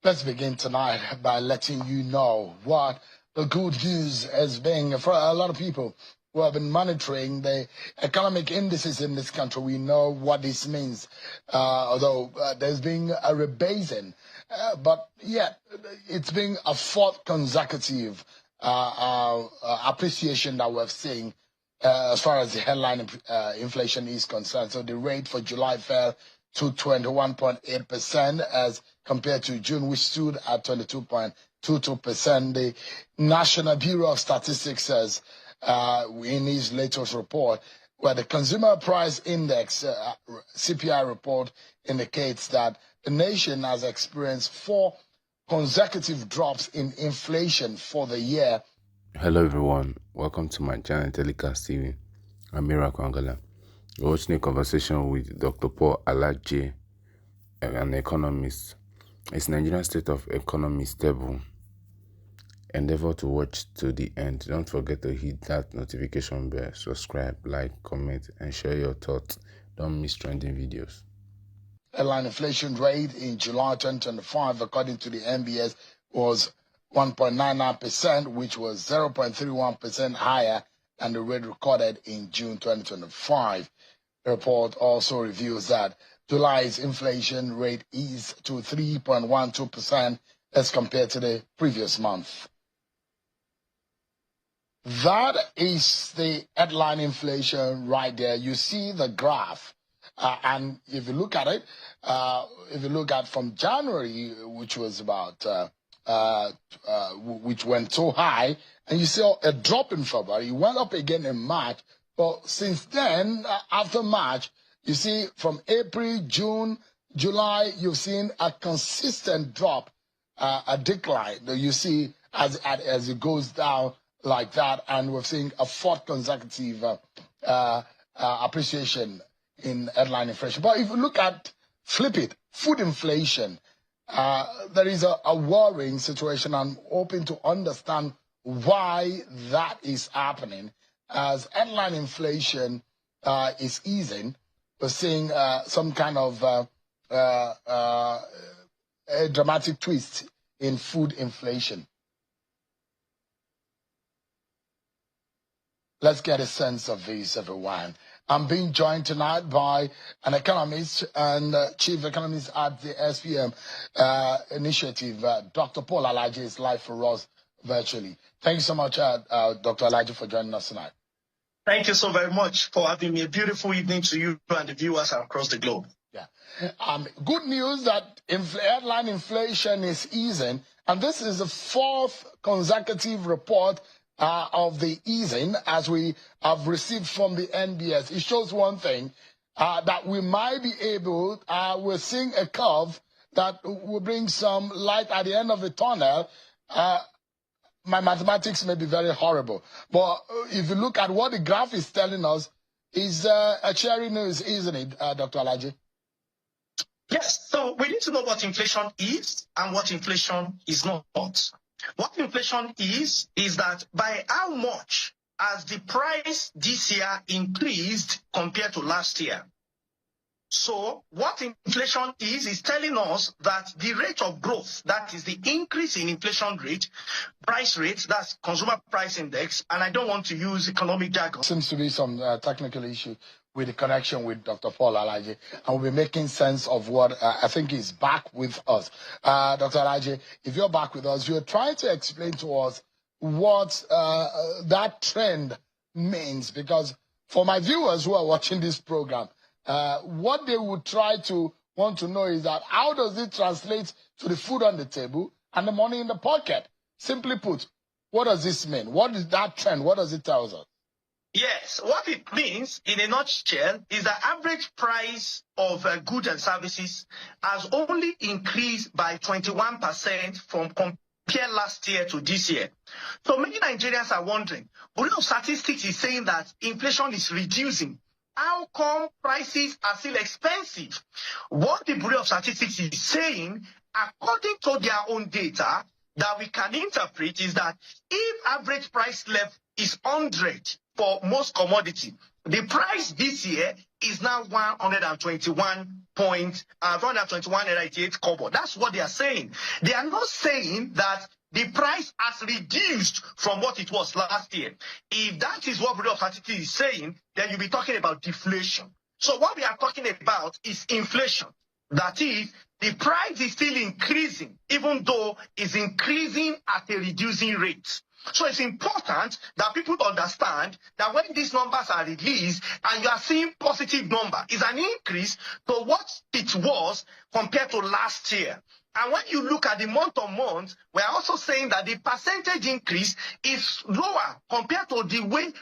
Let's begin tonight by letting you know what the good news has been for a lot of people who have been monitoring the economic indices in this country. We know what this means, although there's been a rebasing, but yet it's been a fourth consecutive appreciation that we've seen as far as the headline inflation is concerned. So the rate for July fell to 21.8% as compared to June, which stood at 22.22%. The National Bureau of Statistics says in his latest report, where the Consumer Price Index CPI report indicates that the nation has experienced 4 consecutive drops in inflation for the year. Hello everyone, welcome to my channel Telecast TV. I'm Mira Kwangala. We're watching a conversation with Dr. Paul Alaje, an economist. It's Nigerian State of Economy Stable. Endeavor to watch to the end. Don't forget to hit that notification bell, subscribe, like, comment, and share your thoughts. Don't miss trending videos. Headline inflation rate in July 2025, according to the NBS, was 1.99%, which was 0.31% higher than the rate recorded in June 2025. The report also reveals that July's inflation rate eased to 3.12% as compared to the previous month. That is the headline inflation right there. You see the graph. And if you look at it, if you look at from January, which was about, which went so high, and you see a drop in February, it went up again in March. But since then, after March, you see from April, June, July, you've seen a consistent drop, a decline that you see as it goes down like that. And we're seeing a fourth consecutive appreciation in headline inflation. But if you look at, flip it, food inflation, there is a worrying situation. I'm hoping to understand why that is happening. As headline inflation is easing, we're seeing some kind of a dramatic twist in food inflation. Let's get a sense of this, everyone. I'm being joined tonight by an economist and chief economist at the SPM initiative. Dr. Paul Alaje is live for us virtually. Thank you so much, Dr. Alaje, for joining us tonight. Thank you so very much for having me. A beautiful evening to you and the viewers across the globe. Yeah. Good news that headline inflation is easing, and this is the fourth consecutive report of the easing as we have received from the NBS. It shows one thing, that we might be able, we're seeing a curve that will bring some light at the end of the tunnel. My mathematics may be very horrible, but if you look at what the graph is telling us, is a cheery news, isn't it, Dr. Alaje? Yes, so we need to know what inflation is and what inflation is not. What inflation is that by how much has the price this year increased compared to last year. So what inflation is telling us that the rate of growth, that is the increase in inflation rate, price rate, that's consumer price index, and I don't want to use economic jargon. Seems to be some technical issue with the connection with Dr. Paul Alaje, and we'll be making sense of what I think is back with us. Dr. Alaje, if you're back with us, you're trying to explain to us what that trend means, because for my viewers who are watching this program, what they would try to want to know is that how does it translate to the food on the table and the money in the pocket? Simply put, what does this mean? What is that trend? What does it tell us? Yes, what it means in a nutshell is the average price of goods and services has only increased by 21% from compared last year to this year. So many Nigerians are wondering, Bureau of Statistics is saying that inflation is reducing. How come prices are still expensive? What the Bureau of Statistics is saying, according to their own data, that we can interpret is that if average price level is 100 for most commodity, The price this year is now 121.88 kobo. That's what they are saying. They are not saying that the price has reduced from what it was last year. If that is what Bureau of Statistics is saying, then you'll be talking about deflation. So what we are talking about is inflation. That is, the price is still increasing, even though it's increasing at a reducing rate. So it's important that people understand that when these numbers are released and you are seeing positive number, it's an increase to what it was compared to last year. And when you look at the month-on-month, we are also saying that the percentage increase is lower compared to the way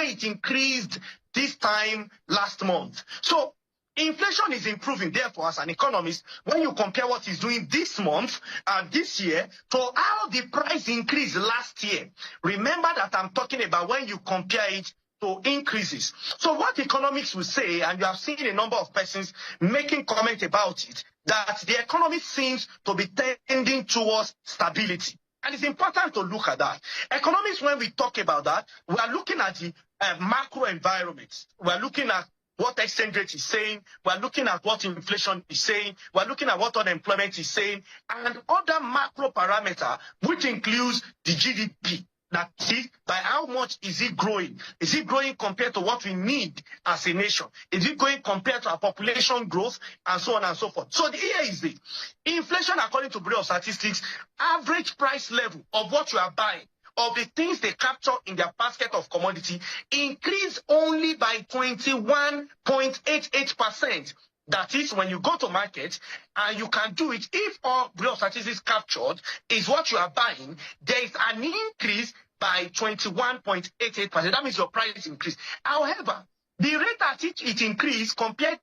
it increased this time last month. So inflation is improving. Therefore, as an economist, when you compare what is doing this month and this year to how the price increased last year, remember that I'm talking about when you compare it to increases. So what economics will say, and you have seen a number of persons making comment about it, that the economy seems to be tending towards stability. And it's important to look at that. Economics, when we talk about that, we are looking at the macro environment. We are looking at what exchange rate is saying. We are looking at what inflation is saying. We are looking at what unemployment is saying. And other macro parameter, which includes the GDP. That is, by how much is it growing? Is it growing compared to what we need as a nation? Is it going compared to our population growth and so on and so forth? So here is the inflation, according to Bureau of Statistics, average price level of what you are buying, of the things they capture in their basket of commodity, increased only by 21.88%. That is, when you go to market, and you can do it, if all Bureau of Statistics captured is what you are buying, there is an increase by 21.88%. That means your price increase. However, the rate at which it increased compared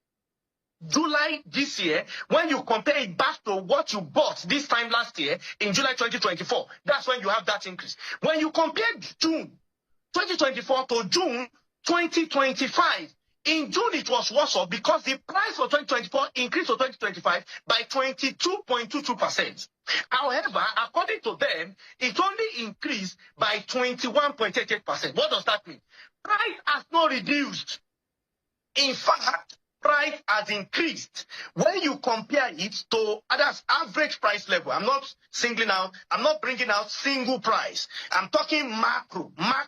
July this year, when you compare it back to what you bought this time last year in July 2024, that's when you have that increase. When you compare June 2024 to June 2025, in June, it was worse off because the price for 2024 increased to 2025 by 22.22%. However, according to them, it only increased by 21.88%. What does that mean? Price has not reduced. In fact, price has increased. When you compare it to others' average price level, I'm not bringing out single price. I'm talking macro, MA,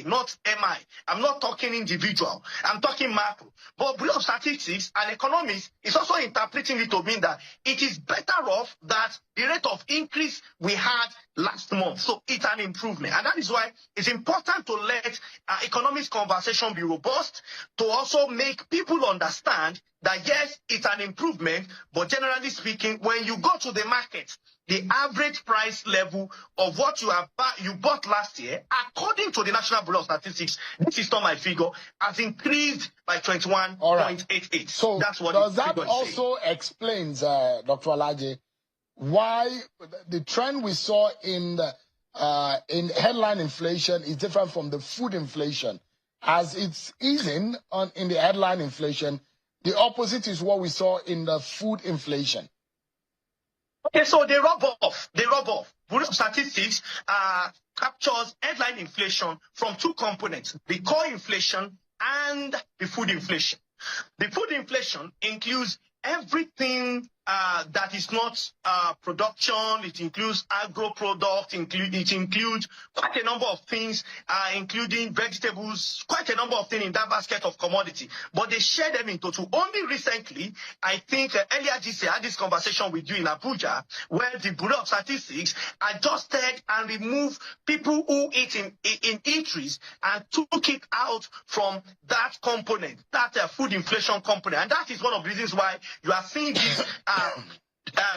not MI. I'm not talking individual. I'm talking macro. But Bureau of Statistics and economists is also interpreting it to mean that it is better off that the rate of increase we had last month. So it's an improvement. And that is why it's important to let economics conversation be robust, to also make people understand that yes, it's an improvement, but generally speaking, when you go to the market, the average price level of what you bought last year, according to the National Bureau of Statistics, this is not my figure, has increased by 21.88. So that's what does that also explains, Dr. Alaje, why the trend we saw in headline inflation is different from the food inflation? As it's easing in the headline inflation, the opposite is what we saw in the food inflation. Okay, so they rub off. Bureau of Statistics captures headline inflation from two components, the core inflation and the food inflation. The food inflation includes everything that is not production. It includes agro product. It includes quite a number of things, including vegetables, quite a number of things in that basket of commodity. But they share them into two. Only recently, I think earlier this year, I had this conversation with you in Abuja, where the Bureau of Statistics adjusted and removed people who eat in eateries and took it out from that component, that food inflation component. And that is one of the reasons why you are seeing this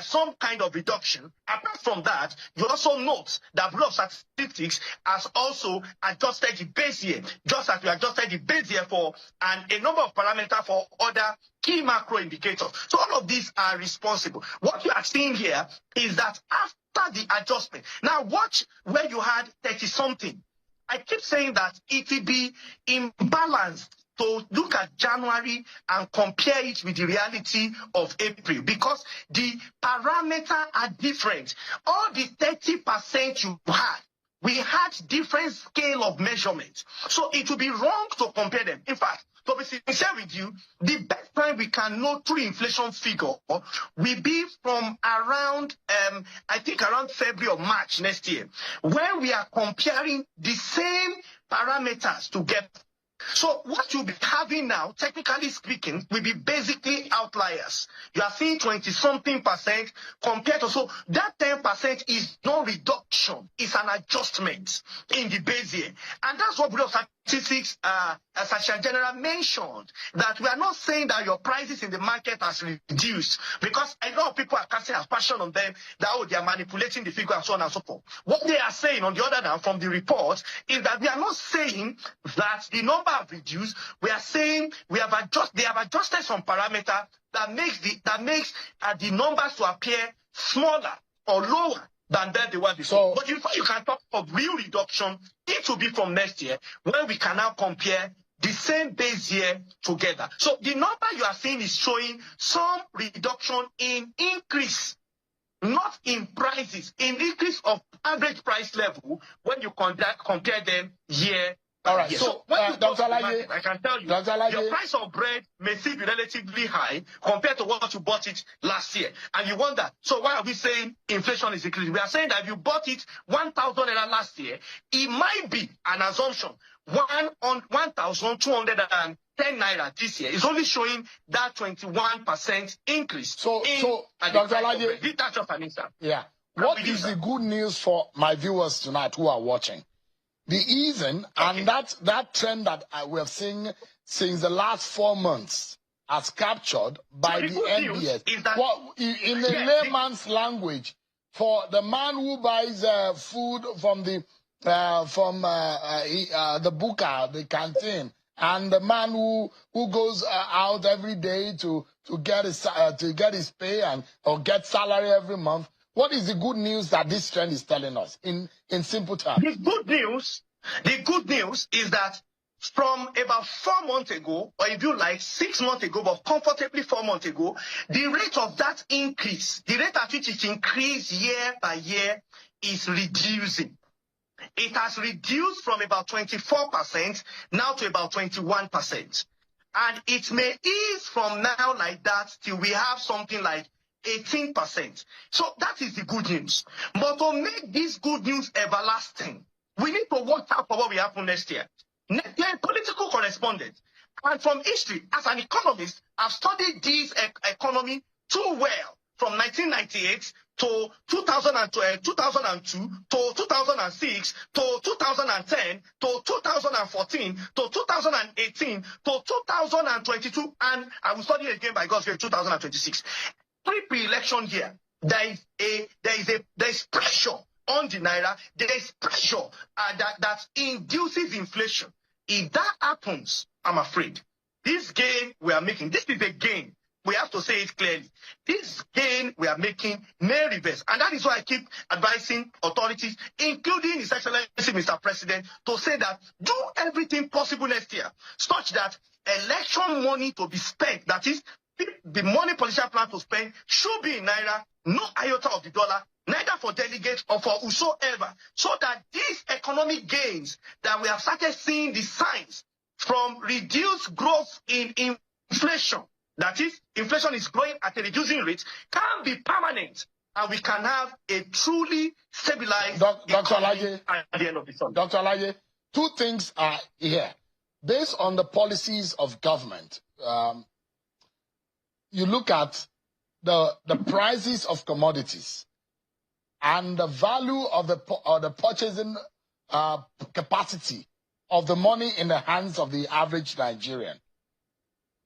some kind of reduction. Apart from that, you also note that Bureau of Statistics has also adjusted the base year, just as we adjusted the base year for a number of parameters for other key macro indicators. So all of these are responsible. What you are seeing here is that after the adjustment, now watch where you had 30-something. I keep saying that it will be imbalanced to look at January and compare it with the reality of April, because the parameters are different. All the 30% you had we had different scale of measurement. So it would be wrong to compare them. In fact, to be sincere with you, the best time we can know through inflation figure will be from around, I think around February or March next year, when we are comparing the same parameters together. So what you'll be having now, technically speaking, will be basically outliers. You are seeing 20-something% compared to, so that 10% is no reduction, it's an adjustment in the base year. And that's what Bureau of Statistics, Associate General mentioned, that we are not saying that your prices in the market has reduced, because a lot of people are casting aspersion on them that, oh, they are manipulating the figure and so on and so forth. What they are saying, on the other hand, from the report, is that we are not saying that the number have reduced. We are saying they have adjusted some parameter that makes the numbers to appear smaller or lower than that they were before. But before you can talk of real reduction, it will be from next year, when we can now compare the same base year together. So the number you are seeing is showing some reduction in increase, not in prices, in increase of average price level when you compare them year. All right. Yeah. So, when you go Dr. to the Alaje, market, I can tell you, your price of bread may still be relatively high compared to what you bought it last year. And you wonder, so why are we saying inflation is increasing? We are saying that if you bought it 1,000 naira last year, it might be an assumption 1,210 naira this year. It's only showing that 21% increase. So Dr. Alaje, that's just an instance. Yeah. What is the good news for my viewers tonight who are watching? The easing and that trend that we have seen since the last 4 months, as captured by the NBS. In the layman's language, for the man who buys food from the buka, the canteen, and the man who goes out every day to get his pay or get salary every month. What is the good news that this trend is telling us in simple terms? The good news is that from about 4 months ago, or if you like 6 months ago, but comfortably 4 months ago, the rate of that increase, the rate at which it increased year by year, is reducing. It has reduced from about 24% now to about 21%. And it may ease from now like that till we have something like 18%. So that is the good news. But to make this good news everlasting, we need to watch out for what will happen next year. Next year, political correspondent. And from history, as an economist, I've studied this economy too well from 1998 to 2002 to 2006 to 2010 to 2014 to 2018 to 2022, and I will study it again by God's grace 2026. Pre-election year, there is pressure on the naira. There is pressure that induces inflation. If that happens, I'm afraid this gain we are making, this is a gain. We have to say it clearly. This gain we are making may reverse. And that is why I keep advising authorities, including His Excellency Mr. President, to say that do everything possible next year, such that election money to be spent, that is, the money politicians plan to spend, should be in naira, no iota of the dollar, neither for delegates or for whosoever, so that these economic gains that we have started seeing the signs from reduced growth in inflation, that is, inflation is growing at a reducing rate, can be permanent, and we can have a truly stabilized economy at the end of the summer. Dr. Alaje, two things are here. Based on the policies of government, you look at the prices of commodities and the value of the purchasing capacity of the money in the hands of the average Nigerian.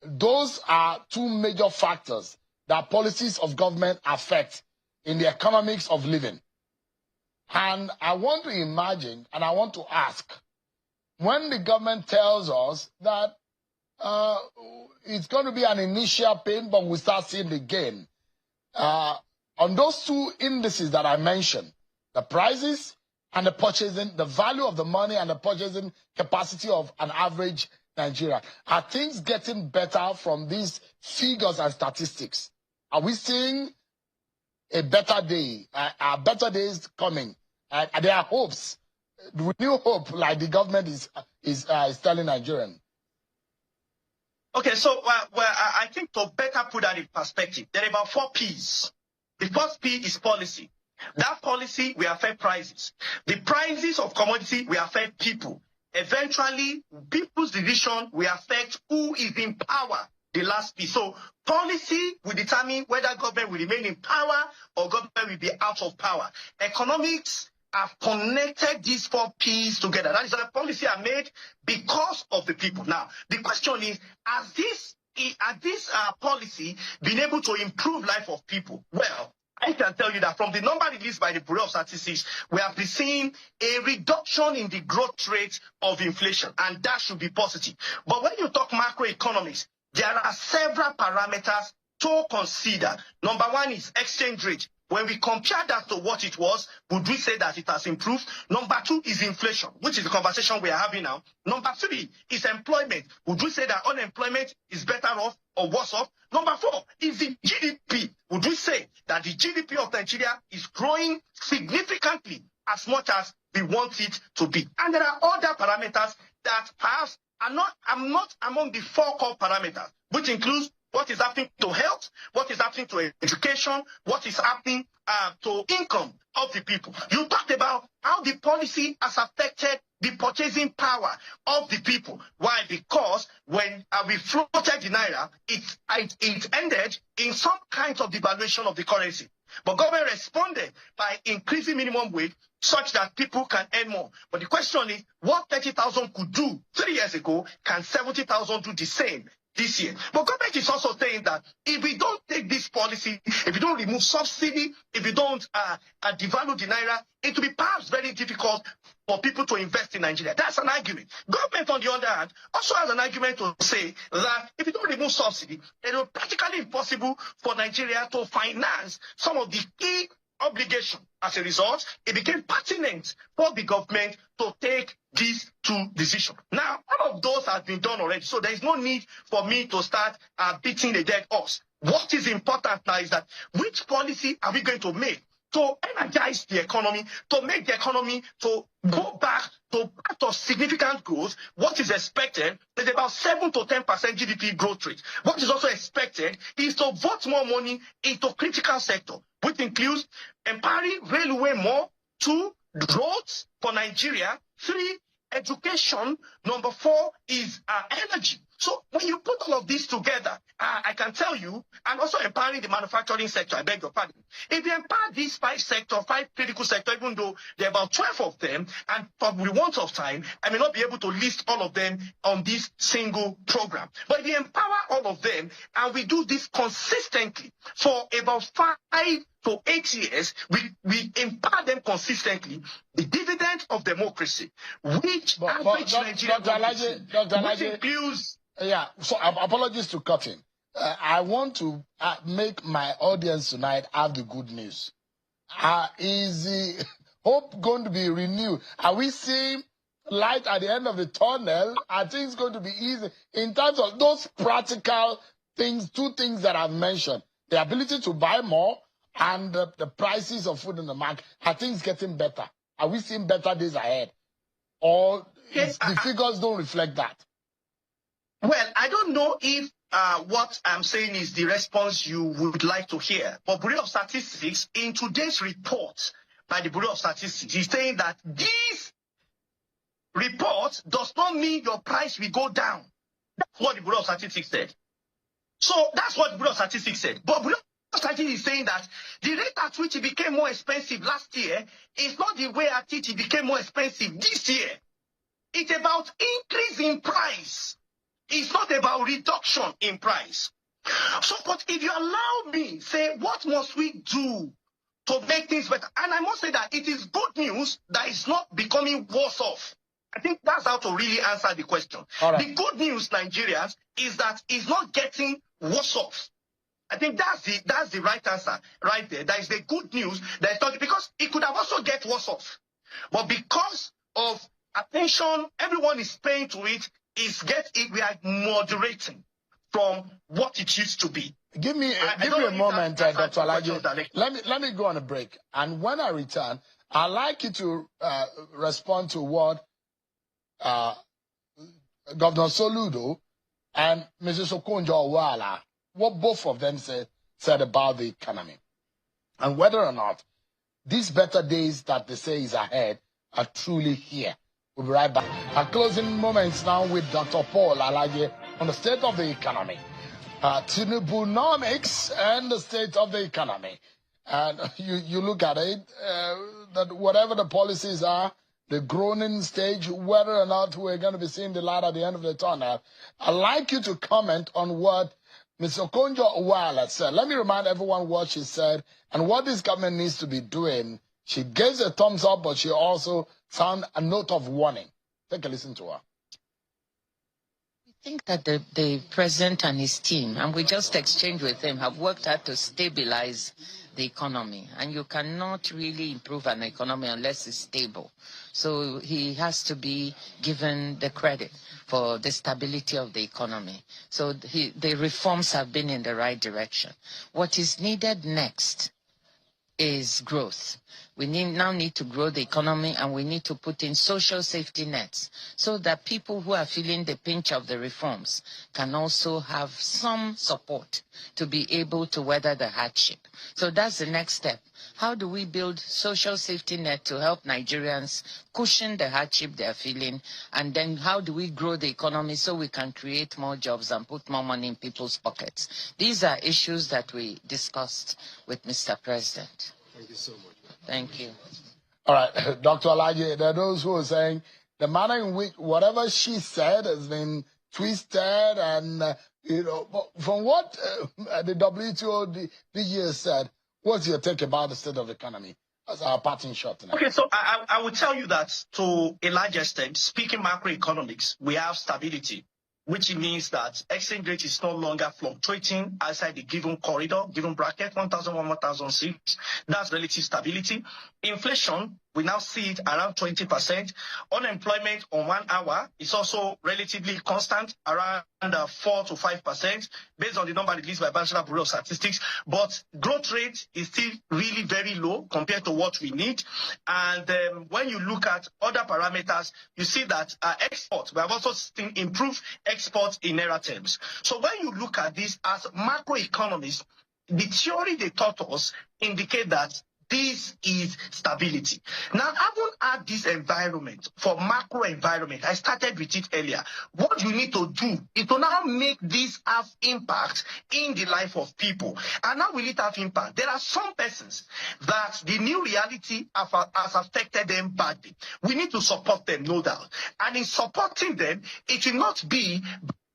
Those are two major factors that policies of government affect in the economics of living. And I want to imagine, and I want to ask, when the government tells us that it's going to be an initial pain, but we start seeing the gain, on those two indices that I mentioned, the prices and the purchasing, the value of the money and the purchasing capacity of an average Nigeria, are things getting better from these figures and statistics? Are we seeing a better day? Are better days coming? There are hopes with new hope, like the government is telling Nigerians? Okay, so I think to better put that in perspective, there are about 4 P's. The first P is policy. That policy will affect prices. The prices of commodity will affect people. Eventually, people's decision will affect who is in power. The last P. So policy will determine whether government will remain in power or government will be out of power. Economics have connected these 4 P's together. That is why policy are made because of the people. Now, the question is, has this policy been able to improve life of people? Well, I can tell you that from the number released by the Bureau of Statistics, we have been seeing a reduction in the growth rate of inflation, and that should be positive. But when you talk macroeconomics, there are several parameters to consider. Number one is exchange rate. When we compare that to what it was, would we say that it has improved? Number 2 is inflation, which is the conversation we are having now. Number 3 is employment. Would we say that unemployment is better off or worse off? Number 4 is the GDP. Would we say that the GDP of Nigeria is growing significantly as much as we want it to be? And there are other parameters that perhaps are not among the 4 core parameters, which includes what is happening to health, what is happening to education, what is happening to income of the people. You talked about how the policy has affected the purchasing power of the people. Why? Because when we floated the naira, it ended in some kind of devaluation of the currency. But government responded by increasing minimum wage such that people can earn more. But the question is, what 30,000 could do 3 years ago, can 70,000 do the same this year? But government is also saying that if we don't take this policy, if we don't remove subsidy, if we don't devalue the naira, it will be perhaps very difficult for people to invest in Nigeria. That's an argument. Government, on the other hand, also has an argument to say that if you don't remove subsidy, it will be practically impossible for Nigeria to finance some of the key obligations. As a result, it became pertinent for the government to take these 2 decisions. Now, all of those have been done already, so there is no need for me to start beating a dead horse. What is important now is that which policy are we going to make to energize the economy, to make the economy to go back to significant growth? What is expected is about 7 to 10% GDP growth rate. What is also expected is to vote more money into critical sector, which includes empowering railway more, 2, roads for Nigeria, 3, education, number 4 is energy. So when you put all of this together, I can tell you, and also empowering the manufacturing sector, I beg your pardon. If you empower these 5 sectors, 5 critical sectors, even though there are about 12 of them, and for the want of time, I may not be able to list all of them on this single program. But if you empower all of them, and we do this consistently for about 5 to 8 years, we empower them consistently, the dividend of democracy, which average Nigerian which includes... Yeah, so apologies to cutting. I want to make my audience tonight have the good news. Is the hope going to be renewed? Are we seeing light at the end of the tunnel? Are things going to be easy in terms of those practical things, 2 things that I've mentioned? The ability to buy more and the prices of food in the market. Are things getting better? Are we seeing better days ahead? Or the figures don't reflect that? Well, I don't know if what I'm saying is the response you would like to hear. But Bureau of Statistics, in today's report by the Bureau of Statistics, is saying that this report does not mean your price will go down. That's what the Bureau of Statistics said. So that's what the Bureau of Statistics said. But Bureau of Statistics is saying that the rate at which it became more expensive last year is not the way at which it became more expensive this year. It's about increase in price. It's not about reduction in price. So, but if you allow me, say, what must we do to make things better? And I must say that it is good news that it's not becoming worse off. I think that's how to really answer the question. Right. The good news, Nigerians, is that it's not getting worse off. I think that's the right answer right there. That is the good news. That is not, because it could have also get worse off. But because of attention everyone is paying to it, we are moderating from what it used to be. Give me a moment, Dr. Alaje. Let me go on a break. And when I return, I'd like you to respond to what Governor Soludo and Mrs. Okonjo-Iweala, what both of them said about the economy, and whether or not these better days that they say is ahead are truly here. We'll be right back. Our closing moments now with Dr. Paul Alaje on the state of the economy, tinubunomics and the state of the economy. And you look at it, that whatever the policies are, the groaning stage, whether or not we're going to be seeing the light at the end of the tunnel, I'd like you to comment on what Ms. Okonjo-Iweala said. Let me remind everyone what she said and what this government needs to be doing. She gives a thumbs up, but she also sounded a note of warning. Take a listen to her. I think that the president and his team, and we just exchanged with him, have worked hard to stabilize the economy. And you cannot really improve an economy unless it's stable. So he has to be given the credit for the stability of the economy. So the reforms have been in the right direction. What is needed next is growth. We now need to grow the economy, and we need to put in social safety nets so that people who are feeling the pinch of the reforms can also have some support to be able to weather the hardship. So that's the next step. How do we build social safety net to help Nigerians cushion the hardship they're feeling? And then how do we grow the economy so we can create more jobs and put more money in people's pockets? These are issues that we discussed with Mr. President. Thank you so much. Thank you. All right, Dr. Alaje, there are those who are saying the manner in which whatever she said has been twisted, and from what the WTO DG has said, what's your take about the state of the economy as our parting shot tonight? Okay, so I will tell you that to a large extent, speaking macroeconomics, we have stability, which means that exchange rate is no longer fluctuating outside the given corridor, given bracket, 1,001, 1,006. That's relative stability. Inflation, we now see it around 20%. Unemployment on 1 hour is also relatively constant, around 4 to 5%, based on the number released by National Bureau of Statistics. But growth rate is still really very low compared to what we need. And when you look at other parameters, you see that exports, we have also seen improved exports in naira terms. So when you look at this as macroeconomists, the theory they taught us indicate that this is stability. Now, having had this environment for macro environment, I started with it earlier. What you need to do is to now make this have impact in the life of people. And how will it have impact? There are some persons that the new reality has affected them badly. We need to support them, no doubt. And in supporting them, it will not be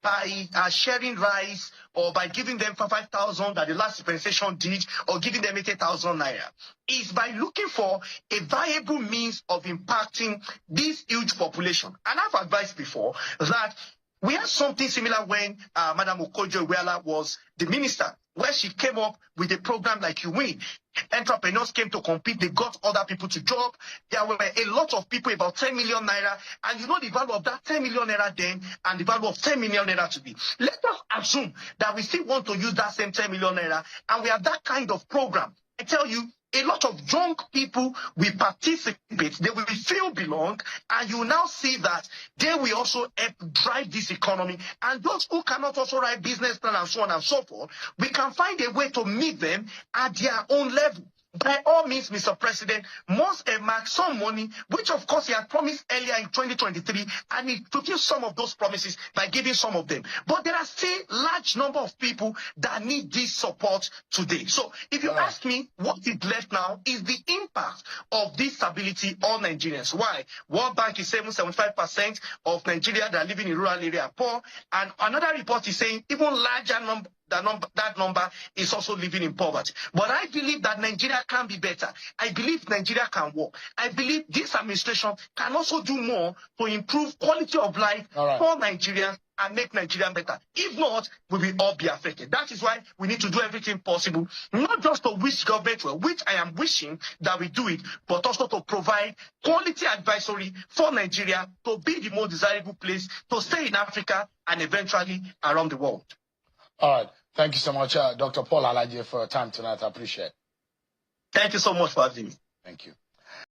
by sharing rice or by giving them 5,000 that the last dispensation did, or giving them 80,000 naira. Is by looking for a viable means of impacting this huge population. And I've advised before that we had something similar when Madam Okonjo-Iweala was the minister, where she came up with a program like You Win. Entrepreneurs came to compete. They got other people to job. There were a lot of people, about 10 million naira. And you know the value of that 10 million naira then and the value of 10 million naira today. Let us assume that we still want to use that same 10 million naira and we have that kind of program. I tell you, a lot of young people will participate. They will feel belong, and you now see that they will also help drive this economy. And those who cannot also write business plan and so on and so forth, we can find a way to meet them at their own level. By all means, Mr. President must earmark some money, which of course he had promised earlier in 2023, and he fulfilled some of those promises by giving some of them. But there are still large number of people that need this support today. So if you ask me, what is left now is the impact of this stability on Nigerians. Why? World Bank is saying 75% of Nigeria that are living in rural area are poor, and another report is saying even larger number. That number is also living in poverty. But I believe that Nigeria can be better. I believe Nigeria can work. I believe this administration can also do more to improve quality of life for Nigerians and make Nigeria better. If not, we will all be affected. That is why we need to do everything possible, not just to wish government well, which I am wishing that we do it, but also to provide quality advisory for Nigeria to be the most desirable place to stay in Africa and eventually around the world. All right. Thank you so much, Dr. Paul Alaje, for your time tonight. I appreciate it. Thank you so much for having me. Thank you.